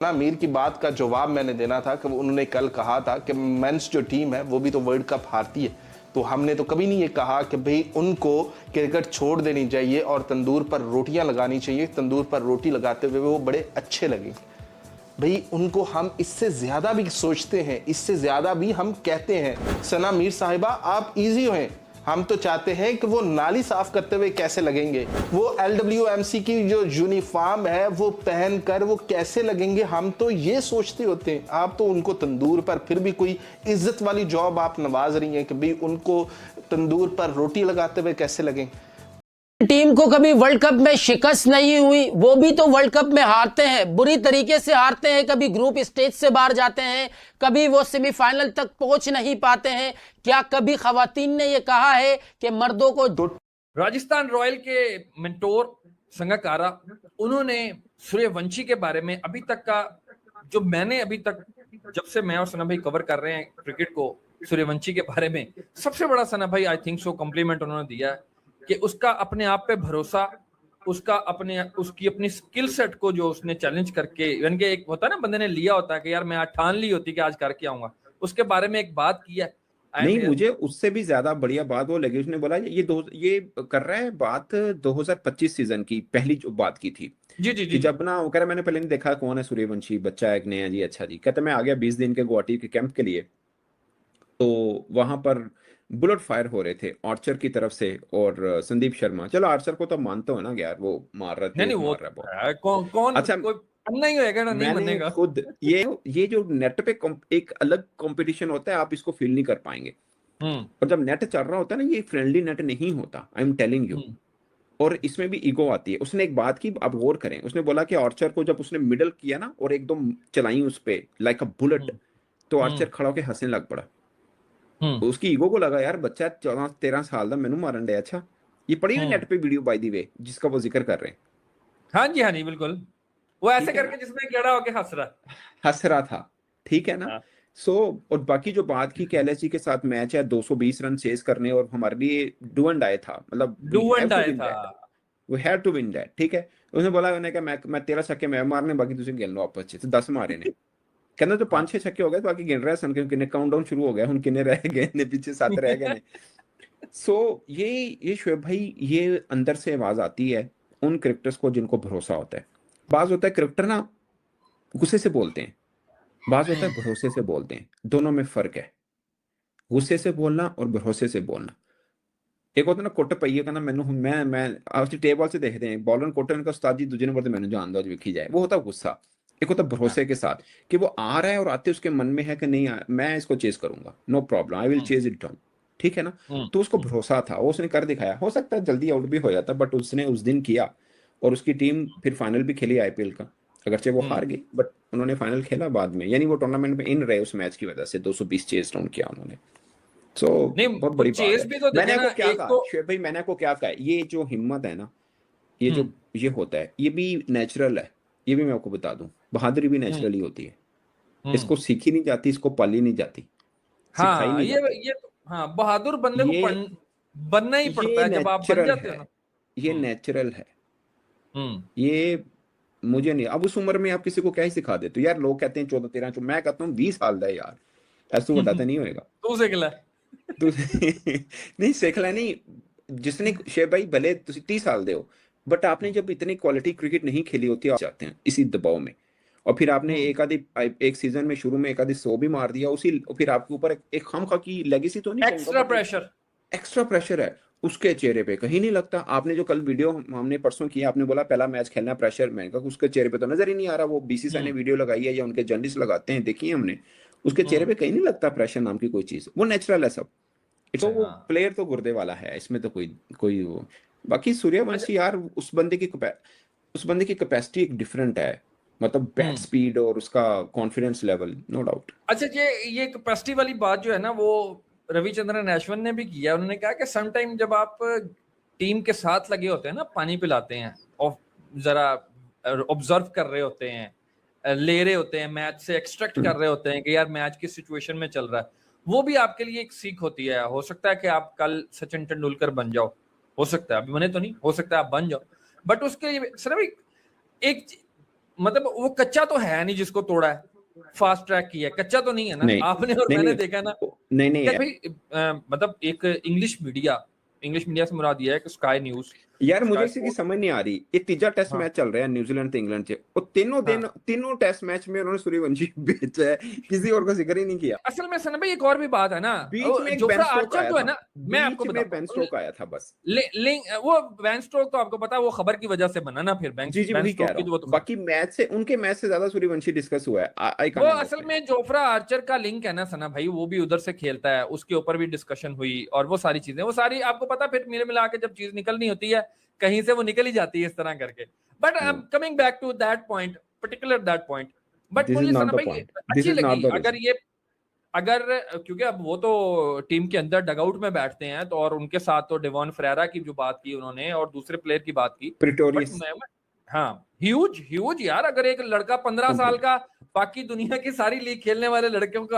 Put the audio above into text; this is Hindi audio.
ना मीर की बात का जवाब मैंने देना था कि उन्होंने कल कहा था कि मेंस जो टीम है वो भी तो वर्ल्ड कप हारती है। तो हमने तो कभी नहीं ये कहा कि भाई उनको क्रिकेट छोड़ देनी चाहिए और तंदूर पर रोटियां लगानी चाहिए। तंदूर पर रोटी लगाते हुए वो बड़े अच्छे लगेंगे। भाई उनको हम इससे ज्यादा भी सोचते हैं, इससे ज्यादा भी हम कहते हैं। सना मीर साहिबा आप इजी हैं, हम तो चाहते हैं कि वो नाली साफ करते हुए कैसे लगेंगे, वो LWMC की जो यूनिफॉर्म है वो पहनकर वो कैसे लगेंगे, हम तो ये सोचते होते हैं। आप तो उनको तंदूर पर फिर भी कोई इज्जत वाली जॉब आप नवाज रही हैं कि भाई उनको तंदूर पर रोटी लगाते हुए कैसे लगेंगे। टीम को कभी वर्ल्ड कप में शिकस्त नहीं हुई, वो भी तो वर्ल्ड कप में हारते हैं, बुरी तरीके से हारते हैं, कभी ग्रुप स्टेज से बाहर जाते हैं, कभी वो सेमीफाइनल तक पहुंच नहीं पाते हैं। क्या कभी खवातीन ने ये कहा है कि मर्दों को तो राजस्थान रॉयल के मेंटोर संगकारा उन्होंने सूर्यवंशी के बारे में अभी तक का जो मैंने अभी तक जब से मैं और सना भाई कवर कर रहे हैं क्रिकेट को, सूर्यवंशी के बारे में सबसे बड़ा सना भाई आई थिंक सो कॉम्प्लीमेंट उन्होंने दिया है कि उसका अपने आप पे भरोसा, उसका उसकी अपनी स्किल सेट को जो उसने चैलेंज करके, यानी कि एक होता है ना बंदे ने लिया होता है कि यार मैं आज ठान ली होती कि आज करके आऊंगा, उसके बारे में एक बात की है। नहीं, मुझे उससे भी ज्यादा बढ़िया बात वो लगी, उसने बोला ये कर रहा है बात 2025 सीजन की पहली जो बात की थी जी जी जी कि जब ना वो कह रहा मैंने पहले नहीं देखा कौन है सूर्यवंशी, बच्चा है एक नया जी, अच्छा जी, कहते मैं आ गया 20 दिन के गुवाहाटी के कैंप के लिए। तो वहां पर बुलेट फायर हो रहे थे आर्चर की तरफ से और संदीप शर्मा, चलो आर्चर को तो मानते हो ना यार, वो मार रहा नहीं तेज नहीं वो मार रहा बहुत। कौन अच्छा, कोई अन्ना ही होएगा ना, नहीं मैंने बनेगा। खुद ये जो नेट पे एक अलग कंपटीशन होता है, आप इसको फील नहीं कर पाएंगे। और जब नेट चल रहा होता है ना, ये फ्रेंडली नेट नहीं होता, आई एम टेलिंग यू। और इसमें भी ईगो आती है। उसने एक बात की, आप गौर करें, उसने बोला कि आर्चर को जब उसने मिडल किया ना और एकदम चलाई उस पे लाइक अ बुलेट, तो आर्चर खड़ा होकर हंसने लग पड़ा। तो उसकी ईगो को लगा यार बच्चा 14-13 साल का मैनू मारन डे। अच्छा, ये पड़ी हुई नेट पे वीडियो बाय दी वे जिसका वो जिक्र कर रहे हैं। हाँ जी बिल्कुल, वो ऐसे ठीक है करके ना, जिसमें गेड़ा होके हंस रहा। हंस रहा था, ठीक है ना। हाँ। सो और बाकी जो बात की LSG के साथ मैच है 220 रन चेज करने, और हमारे लिए डू एंड डाई था, मतलब we do have and to die win था। That, we have to win that, ठीक है। उसने बोला, उन्होंने कहा मैं 13 छक्के मैं मारने, बाकी तुझे गिन लो आपस में। तो 10 मारे ने, कहना तो 5-6 छक्के हो गए, बाकी गिन रहे सन किन्ने काउंटडाउन शुरू हो गया, उन किन्ने रह गए ने, पीछे 7 रह गए ने। सो ये शोएब भाई, ये अंदर से आवाज आती है उन क्रिकेटर्स को जिनको भरोसा होता है। बाज होता है क्रिकेटर ना गुस्से से बोलते हैं, बाज होता है भरोसे से बोलते हैं, दोनों में फर्क है। गुस्से से बोलना और भरोसे से बोलना। एक होता है ना कुट पईए कहना मैनू मैं आप टेबल से देखते हैं बॉलर ने कुट इनका उस्ताद जी दूजे नंबर पे मैंने जान दो विखी जाए, वो होता है गुस्सा। एक होता है भरोसे के साथ कि वो आ रहा है और आते उसके मन में है कि नहीं मैं इसको चेज करूंगा, no problem, I will chase it down, ठीक है ना। तो उसको भरोसा था, वो उसने कर दिखाया। हो सकता है जल्दी आउट भी हो जाता, बट उसने उस दिन किया और उसकी टीम फिर फाइनल भी खेली IPL का। अगरचे वो हार गई, बट उन्होंने फाइनल खेला बाद में, यानी वो टूर्नामेंट में इन रहे उस मैच की वजह से 220 चेज डाउन किया उन्होंने। सो नहीं बहुत वो बड़ी बात चेस है। भी तो मैंने देखे ना, आपको क्या एक कहा तो शेख भाई, मैंने आपको क्या कहा, ये जो हिम्मत है ना, ये जो हम्म ये होता है, ये भी नेचुरल है। ये भी मैं आपको बता दूं, बहादुरी भी हम्म नेचुरली होती है। हम्म इसको सीखी नहीं जाती, इसको पाली नहीं जाती, सिखाई हाँ नहीं जाती। ये तो हाँ, बहादुर बंदे को ये बनना ही पड़ता ये है जब आप बन नेचुरल जाते है, हो ना। ये हम्म नेचुरल है। हम्म ये मुझे नहीं, अब उस उम्र में आप किसी को क्या ही सिखा देते हो यार। लोग कहते हैं 14-13, मैं कहता हूँ 20 साल का है यार, ऐसा बड़ा तो नहीं होएगा। तू से गिला है। तू नहीं सिखला नहीं, जिसने शेब भाई भले तुम 30 साल दे हो, बट आपने जब इतनी क्वालिटी क्रिकेट नहीं खेली होती, आप जाते हैं इसी दबाव में, और फिर आपने हम्म एक सीजन में शुरू में एक आधी 100 भी मार दिया उसी, फिर आपके ऊपर एक खामखा की लेगेसी तो नहीं कहूंगा, एक्स्ट्रा बट एक प्रेशर। एक्स्ट्रा प्रेशर है। उसके चेहरे पे कहीं नहीं लगता। आपने जो कल वीडियो हमने परसों किया, आपने बोला पहला मैच खेलना प्रेशर, मैंने कहा उसके चेहरे पे तो नजर ही नहीं आ रहा। वो BCCI ने हम्म वीडियो लगाई है या उनके जर्नलिस्ट लगाते हैं, देखिए हमने, उसके चेहरे हम्म पे कहीं नहीं लगता प्रेशर नाम की कोई चीज, वो नेचुरल है सब। तो वो हाँ प्लेयर तो गुर्दे वाला है, इसमें तो कोई कोई वो। बाकी अच्छा। सूर्यवंशी यार, उस बंदे की कैपेसिटी एक डिफरेंट है, मतलब बैट हम्म स्पीड और उसका कॉन्फिडेंस लेवल, नो डाउट। अच्छा, ये कैपेसिटी वाली बात जो है ना, वो रविचंद्रन अश्विन ने भी किया। उन्होंने कहा कि सम टाइम जब आप टीम के साथ लगे होते हैं ना, पानी पिलाते हैं और जरा ऑब्जर्व कर रहे होते हैं, ले रहे होते हैं, मैच से एक्सट्रैक्ट कर रहे होते हैं कि यार मैच किस सिचुएशन में चल रहा है, वो भी आपके लिए एक सीख होती है। हो सकता है कि आप कल सचिन तेंदुलकर बन जाओ, हो सकता है, अभी बने तो नहीं, हो सकता है आप बन जाओ, बट उसके लिए सिर्फ एक मतलब वो कच्चा तो है नहीं जिसको तोड़ा है, फास्ट ट्रैक किया है, कच्चा तो नहीं है ना। नहीं, आपने और नहीं, मैंने नहीं, देखा ना नहीं नहीं कि भाई मतलब एक इंग्लिश मीडिया से मुराद ये है कि स्काई न्यूज, यार मुझे स्काई इसी की स्पोर्ट। समझ नहीं आ रही, ये तीसरा टेस्ट हाँ मैच चल रहा है न्यूजीलैंड ते इंग्लैंड से, और तीनों दिन हाँ, तीनों टेस्ट मैच में उन्होंने सूर्यवंशी बेचा है, किसी और का जिक्र ही नहीं किया। असल में सना भाई एक और भी बात है ना, बीच में एक बेन जोफ्रा स्टोक आर्चर आया जो है था, ना, मैं आपको बीच में बताता बेन हूँ, स्टोक आया था बस। वो बैन स्ट्रोक तो आपको पता है वो खबर की वजह से बना ना, फिर जी जी बैन वही कह स्ट्रोक रहा की हूँ, तो वो तो बाकी मैच से उनके मैच से ज्यादा सूर्यवंशी डिस्कस हुआ है, आई वो कांट असल अंडरस्टैंड। में जोफ्रा आर्चर का लिंक है ना सना भाई, वो भी उधर से खेलता है, उसके ऊपर भी डिस्कशन हुई और वो सारी चीजें, वो सारी आपको पता, फिर मिले मिला के जब चीज निकलनी होती है कहीं से वो निकल ही जाती है इस तरह करके। But I am coming back to that point, particular that point. But this is मुझे नॉट सना द भाई पॉइंट, दिस अच्छी इज नॉट लगी द अगर रीजन। ये, अगर क्योंकि अब वो तो टीम के अंदर डगआउट में बैठते हैं तो, और उनके साथ तो डेवॉन फ्रेरा की जो बात की उन्होंने और दूसरे प्लेयर की बात की, बट प्रिटोरियस हाँ ह्यूज ह्यूज यार, अगर एक लड़का 15 साल का बाकी दुनिया की सारी लीग खेलने वाले लड़कियों का